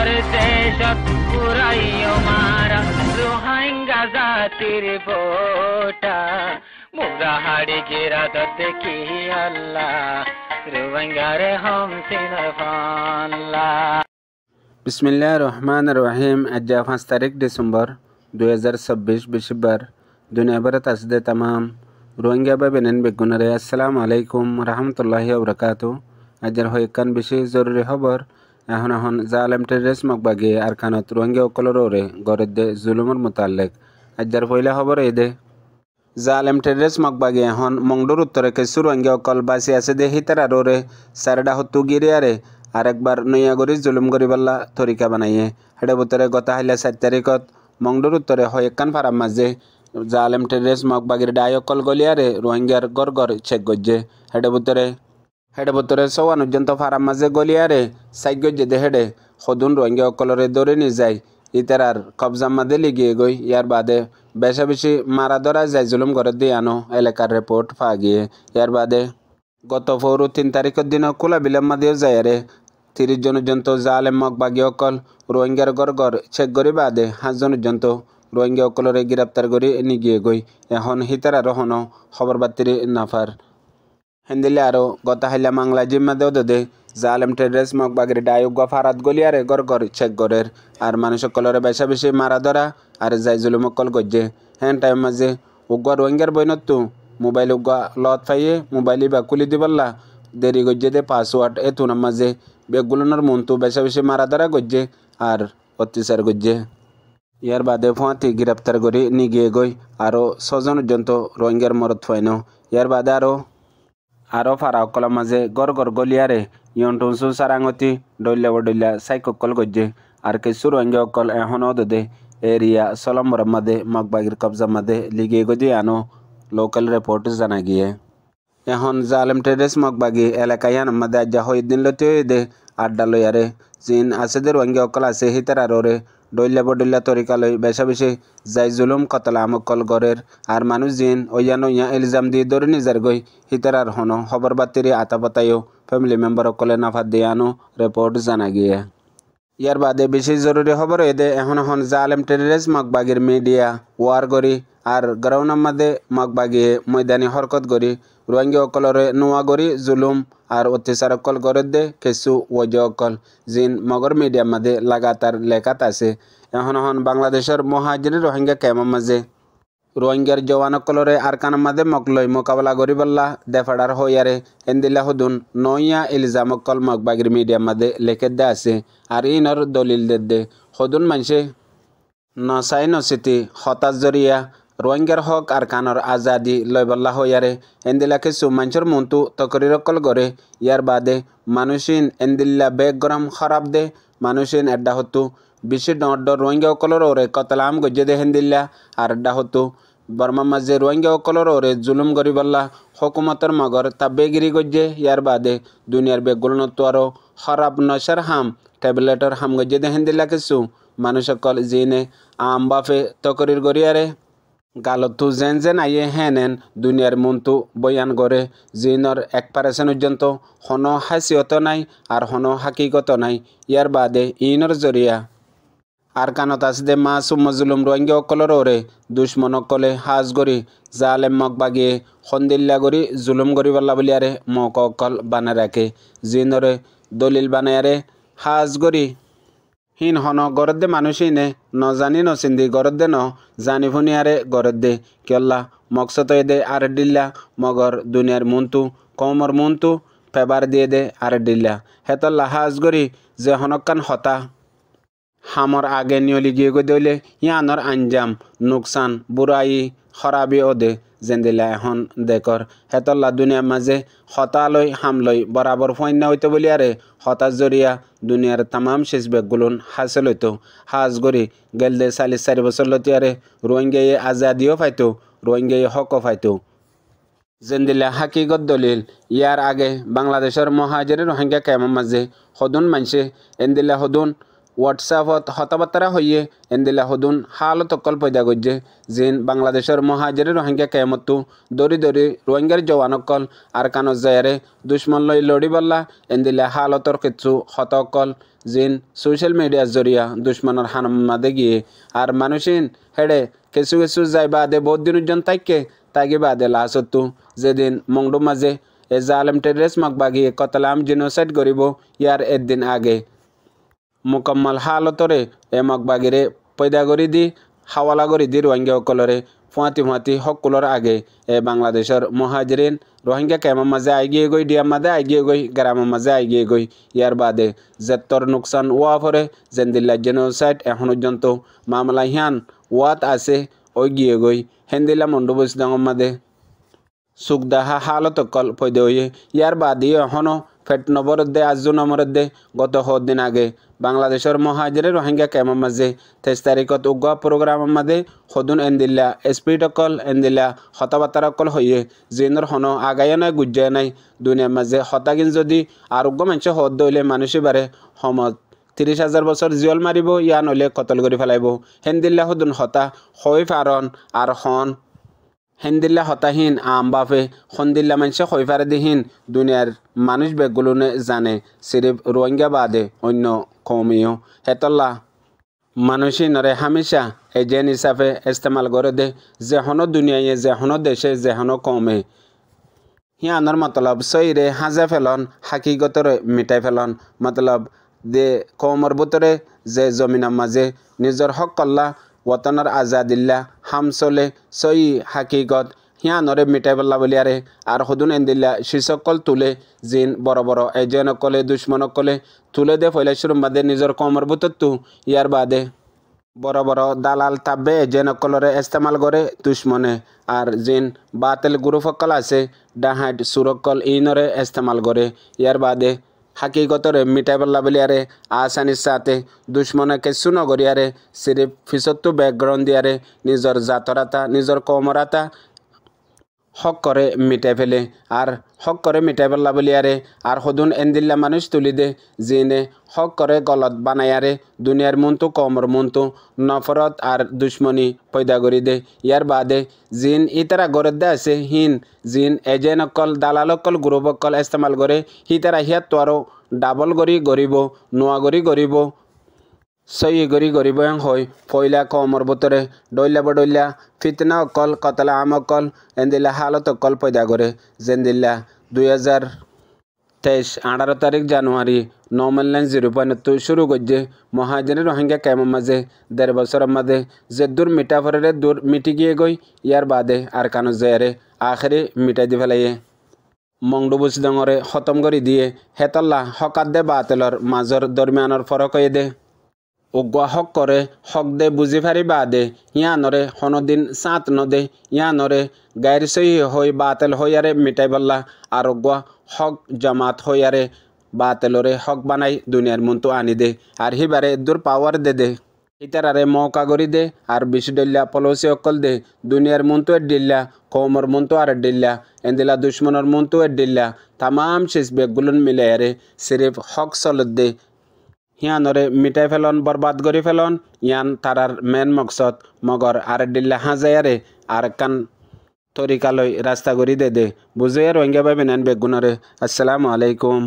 আমার দেশত পুরাইও মারা রোহিঙ্গা জাতির ভোটা মুগা হাড়ি গিরা দেখি আল্লাহ রোহিঙ্গারে হম সিনার ফাল্লা। বিসমিল্লাহির রহমানির রহিম। আজ 5 তারিখ ডিসেম্বর 2026 বৃহস্পতিবার। দুনিয়া ভরত আসদে तमाम রোহিঙ্গা বেনেন বেগুনারে আসসালামু আলাইকুম রহমতুল্লাহি ওয়া বারাকাতুহু। আজের হইকান বেশি জরুরি খবর এখন জালেম টেররিস্ট মকবাগে আরকানত রোহিঙ্গা অকলরে গরদে জুলুমের মুতাল্লিক। আজের পয়লা খবর এদে জালেম টেররিস্ট মকবাগে এখন মংডুর উত্তরে কিছু রোহিঙ্গা অকল বাসি আছে দে হিতারারে সারডা হত্তু গিরিয়ারে আরেকবার নৈয়াগরি জুলুম গরিবাল্লা তরিকা বানাইয়ে হেডে বুতরে গতা হাইলা 7 তারিখত মংডুর উত্তরে হয়েকান ফারাম মাঝে জালেম টেররিস্ট মকবাগির ডায়কল গলিয়ারে রোহিঙ্গার গড় চেক গজ্জে হেডে বুতরে সওয়ান উজ্জন্ত ফারাম মাঝে গলিয়ারে সাইক গজ্জে দে হেডে সদুন রোহিঙ্গা অকলরে দৌড়ে নিয়ে যায় ইতারার কবজার মাঝে লিগিয়ে গই। ইয়ার বাদে বেশা বেশি মারা ধরা যায় জুলুম করে দিয়ে আনো এলাকার রিপোর্ট পাওয়া গিয়ে। ইয়ার বাদে গত 3 তারিখের দিন খোলা বিলম্মা দিয়ে যায় রে 30 জন পর্যন্ত জালেম মকবাগী অকল রোহিঙ্গার গড় চেক করি বাদে 5 জন পর্যন্ত রোহিঙ্গা অকলরে গ্রেপ্তার করে নিয়ে গই। এখন হিতারা রহনো খবর বাতিরি নাফার হেন্দিলে আরো গতা হাইলা মাংলা জিম্মা দে জালেম টেররিস্ট মকবাগির ডায়ক ফারাত গলিয়ারে গড় চেক গরের আর মানুষ অকলরে বেশা বেশি মারা ধরা আর যাই জুলুম অকল গজ্জে হ্যাঁ টাইম মাঝে উগা রোহিঙ্গার বইনতু মোবাইল উগা লত ফাইয়ে মোবাইল বা কুলি দিবল্লা দেরি গজ্জে দে পাসওয়ার্ড এতুনার মাঝে বেগুলোর মন্তু বেশা বেশি মারা ধরা গজ্জে আর অত্যাচার গজ্জে। ইয়ার বাদে ফুয়াতি গ্রেপ্তার করে নিয়ে গই আরও 6 জন পর্যন্ত রোহিঙ্গার মরত ফাইন। ইয়ার বাদে আরও ফারা অকলের মাঝে গড় গলিয়ারে ইয়ন্টুসু সারাঙতি ডইলা সাইকল গজ্জে আর কিছু রোহিঙ্গা অকল এখনও দে এরিয়া সলম্বর মাদে মকবাগির কবজা মাদে লিগে গদি আনো লোকাল রিপোর্ট জানা গিয়ে। এখন জালেম টেররিস্ট মকবাগি এলাকায় মাদে আজ হইদিন লতে দে আড্ডা লইয়ারে জিন আছে দে রোহিঙ্গা অকল আছে হিতারারে ডইলা তরিকা লই বেশা বেশি যাই জুলুম কতলা আমকল গড়ের আর মানুষ জিন ওইয়া ইলজাম দিয়ে দৌড়ে নিজার গই হিতারার হনো খবর বাতিরি আতা পাতাইও ফ্যামিলি মেম্বার অকলে নাফাত দিয়ে আনো রিপোর্ট জানা গিয়ে। ইয়ার বাদে বেশি জরুরি খবর এদে এখন জালেম টেররিস্ট মকবাগির মিডিয়া ওয়ার গরি আর গ্রাউন্ডের মাঝে মকবাগিয়ে ময়দানি হরকত গরি রোহিঙ্গা অকলরে নোয়া গরি জুলুম আর অত্যাচার অকল গড়ে দে কিছু ওয়াজ অকল জিন মগর মিডিয়ার মাঝে লাগাতার লেখাত আছে। এখন বাংলাদেশের মহাজির রোহিঙ্গা ক্যাম্পের মাঝে রোহিঙ্গার জওয়ান অকলরে আরকানের মাঝে মকলই মোকাবেলা গরিবাল্লা দেফাডার হইয়ারে এন্দিলা হুদুন নইয়া ইলজাম অকল মকবাগির মিডিয়ার মাঝে লেখে দে আছে আর ইনর দলিল দে হুদুন মানসে নসাই নসিতি হতাশ জরিয়া রোহিঙ্গার হক আর কানর আজাদি লইবল্লা হইয়ারে এন্দিলা কিছু মানুষের মন্তু তকরির অকল গড়ে। ইয়ার বাদে মানুষিন এন্দিল্লা বেগ গরম খারাপ দে মানুষিন এড্ডা হতু বেশি ডর রোহিঙ্গা অকলর ওরে কতলাম গজ্জে দে হেন্দিল্লা আর এড্ডা হতু বর্মার মাঝে রোহিঙ্গা অকলর ওরে জুলুম গরিবাল্লা হকুমতের মগর তা বেগিরি গজ্জে। ইয়ার বাদে দুনিয়ার বেগুলো নতু আরো খারাপ নশার হাম ট্যাবলেটর হাম গজ্জে দে হেন্দিল্লা কিছু মানুষ অকল জিনে আম বাফে তকরির গড়িয়ারে গালতু যেন আইয়ে হেনেন দুনিয়ার মন্তু বয়ান গড়ে জিনর 1% পর্যন্ত হনো হাসিয়ত নাই আর হনো হাকিকত নাই। ইয়ার বাদে ইনর জরিয়া আর কানত আসদে মাসুম মজলুম রোহিঙ্গা অকলর ওরে দুশ্মন অকলে হাজ গরি জালেম মকবাগিয়ে সন্দিল্লা গরি জুলুম গরিবাল্লা বলিয়ারে মক অকল বানা রাখে জিনরে দলিল বানায়ারে হাজ গরি হিন হন গরদ দে মানুষিনে নজানি নচিন্দি গরদ দে ন জানি ফুনিয়ারে গরদ দে কিয়ল্লা মকসত দে আর ডিল্লা মগর দুনিয়ার মন্তু কমর মন্তু ফেবার দিয়ে দে আর ডিল্লা হেতল্লা হাজ গরি যে হনকান হতা হামর আগে নিয়লি গিয়ে গই দইলে ইয়ানর আঞ্জাম নুকসান বুড়াই খরাবি ওদে জেন্দিলা এখন দেখর হেতল্লা দুনিয়ার মাঝে হতালই হামলই বরাবর ফয়না হইতে বলিয়ারে হতাশ জরিয়া দুনিয়ার তামাম শেষ বেগগুলুন হাসিল হইতো হাজ গরি গেলদে 44 বছর লতিয়ারে রোহিঙ্গায়ে আজাদিও পাইতো রোহিঙ্গায়ে হকও পাইতো জেন্দিলা হাকিগত দলিল। ইয়ার আগে বাংলাদেশের মহাজির রোহিঙ্গা ক্যাম্পের মাঝে হদুন মানসে এন্দিলা হদুন হোয়াটসঅ্যাপত হতাবার্তা হইয়ে এন্দিলা হদুন হালত অকল পয়দা গজ্জে জিন বাংলাদেশের মহাজির রোহিঙ্গা কেমতো দরি দরি রোহিঙ্গার জওয়ান অকল আর কানত জায়ারে দুশ্মন লই লড়ি বল্লা এন্দিলা হালতর কিছু হত অকল জিন সোশ্যাল মিডিয়ার জরিয়া দুশ্মনের হানমাদে গিয়ে আর মানুষিন হেডে কিছু কিছু যাই বাদে বহুত দিন উজ্জন তাকে বাদে লাসত্তু যেদিন মংডু মাঝে এ জালেম টেররিস্ট মকবাগিয়ে কতলাম জিনোসাইড করিব ইয়ার একদিন আগে মুকম্মল হালতরে এ মকবাগিরে পয়দা করি দি হাওয়ালা করি দি রোহিঙ্গা সকলরে ফুঁয়াতি সকলের আগে এ বাংলাদেশের মহাজিরিন রোহিঙ্গা কেমার মাঝে আইগিয়ে গই ডিয়ার মাঝে আইগিয়ে গই গ্রামের মাঝে আইগিয়ে গই ইয়ার বাদে জেত্তর নুকসান ওয়া ফরে জেন্দিল্লা জেনোসাইড এখন পর্যন্ত মামলা হিয়ান ওয়াত আছে ওই গিয়ে গই হেন্দিল্লা মন্ডবস ডাঙর মাঝে সুখদাহা হালত কল পয়দে হইয়ে ইয়ার বাদে এখনও ফেট নবরদ্দে আজু নমরদ্দে গত দিন আগে বাংলাদেশের মহাজিরে রোহিঙ্গা কেমার মাঝে 23 তারিখত উগা প্রোগ্রামের মাঝে সদুন এন্দিল্লা এসপিট অকল এন্দিল্লা হতাবার্তার অকল হইয়ে জিনের হন আগাইয়া নাই গুজ্জায় নাই দুনিয়ার মাঝে হতাগিন যদি আরোগ্য মানুষ হদ দইলে মানুষই বারে সমত 30,000 বছর জিয়ল মারিব ইয়া নইলে কতল করে ফেলাইব হেন্দিল্লা সদুন হতা হই ফারণ আর হন হেন্দিল্লা হতাহীন আম বাফে সন্দিল্লা মানুষে হইফারে দিহীন দুনিয়ার মানুষ বেগগুলোনে জানে সিরিফ রোহিঙ্গা বাদে অন্য কৌমিও হেতল্লা মানুষই নরে হামেশা এজেন্ট হিসাবে ইস্তেমাল করে দে যেহনো দুনিয়ায় যেহনো দেশে যেহনো কমে হিয়ানোর মতলব সইরে হাজে ফেলন হাকিগতরে মিটাই ফেলন মতলব দে কমর ভিতরে যে জমিনের মাঝে নিজের হক কল্লা ওতনের আজাদিল্লা হামচলে সই হাকিগত হিয়ানরে মিটাই পেলা বলিয়ারে আর সদুন এন্দিল্লা শিসকল তুলে জিন বড় বড় এজেনকলে দুশ্মনকলে তুলে দে ফৈলাইশুরম বাদে নিজের কমর ভিতরতো ইয়ার বাদে বড় বড় দালাল তাব্বে এজেনকলরে ইস্তেমাল করে দুশ্মনে আর জিন বাতেল গ্রুপকল আছে ডাহাইট সুরকল ইনরে ইস্তেমাল করে ইয়ার বাদে হাকিগতরে মিটাই পেলা বলিয়ারে আসানির সাথে দুশ্মনে কিছু নগরিয়ারে সিরিফ ফিসত্তু ব্যাকগ্রাউন্ড দিয়ারে নিজের জাতরাতা নিজের কমরাতা হক করে মিটাই ফেলে আর হক করে মিটাই পেলা বলিয়ারে আর সদুন এন্দিল্লা মানুষ তুলি দে জিনে হক করে গলত বানায়ারে দুনিয়ার মনতো কমর মনতো নফরত আর দুশ্মনী পয়দা করি দে ইয়ার বাদে জিন ইতারা গরত দে আছে হিন জিন এজেন্ট অকল দালাল অকল গ্রুপ অকল ইস্তেমাল করে হিতারা হিয়াত তো আরো ডাবল গরি গরিব নোয়া গরিব সই গরিব হয় পয়লা কমর ভিতরে ডইলা ফিতনা অকল কতলা আম অকল এন্দিল্লা হালত অকল পয়দা করে জেন্দিল্লা 2023 18 তারিখ জানুয়ারি নর্মাল লাইন 0.2 শুরু করছে মহাজিরে রোহিঙ্গা কেমন মাঝে 1.5 বছরের মাঝে যে দূর মিটা ফরে দূর মিটি গিয়ে গই ইয়ার বাদে আর কানো জেয়ারে আখেরে মিটাই দি ফেলাইয়ে মংডুবুস ডঙরে খতম করে দিয়ে হেতল্লা হকাত দে বাতেলর মাজর দরমিয়ানর ফরক হয়ে দে উগুয়া হক করে হক দে বুঝি ফারি বাদে ইয়ানরে হনদিন সাত নদে ইয়ানরে গায়ের সহি হই বাতেল হইয়ারে মিটাই বললা আর উগুয়া হক জামাত হইয়ারে বাতেলরে হক বানাই দুনিয়ার মন্তু আনি দে আর হিবারে দূর পাওয়ার দে ইতারারে মৌকা করি দে আর বিশুডল্লা পলসি অকল দে দুনিয়ার মন্তু এডিল্লা কৌমর মন্তু আর এডিল্লা এন্দিলা দুশ্মনের মন্তু এডিল্লা তামাম শেষ বেগগুলন মিলাইয়ারে সিরিফ হক চলত দে হিয়ানরে মিটাই ফেলন বরবাদ করে ফেলন ইয়ান তারার মেন মকসদ মগর আর ডিল্লা হাজায়ারে আর কান তরিকালয় রাস্তা করি দে বুঝে রোহিঙ্গা ভাই বেনান বেগুনরে আসসালামু আলাইকুম।